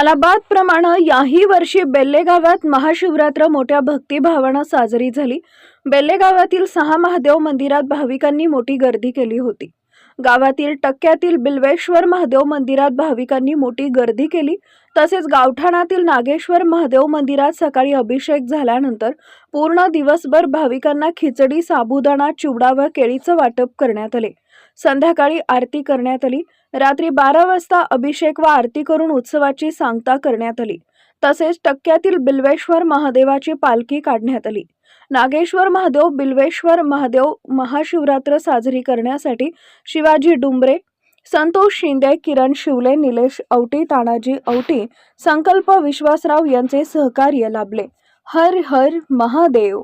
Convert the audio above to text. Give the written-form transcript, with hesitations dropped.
सालाबादप्रमाणे याही वर्षी बेल्ले गावात महाशिवरात्र मोठ्या भक्तिभावानं साजरी झाली। बेल्ले गावातील 6 महादेव मंदिरात भाविकांनी मोठी गर्दी केली होती। गावातील टक्क्यातील बिल्वेश्वर महादेव मंदिरात भाविकांनी मोठी गर्दी केली। तसेच गावठाणातील नागेश्वर महादेव मंदिरात सकाळी अभिषेक झाल्यानंतर पूर्ण दिवसभर भाविकांना खिचडी, साबुदाणा, चिवडा व केळीचं वाटप करण्यात आले। संध्याकाळी आरती करण्यात आली। रात्री 12 वाजता अभिषेक व आरती करून उत्सवाची सांगता करण्यात आली। तसेच टक्क्यातील बिल्वेश्वर महादेवाची पालखी काढण्यात आली। नागेश्वर महादेव, बिल्वेश्वर महादेव महाशिवरात्र साजरी करण्यासाठी शिवाजी डुंबरे, संतोष शिंदे, किरण शिवले, निलेश औटी, तानाजी औटी, संकल्प विश्वासराव यांचे सहकार्य लाभले। हर हर महादेव।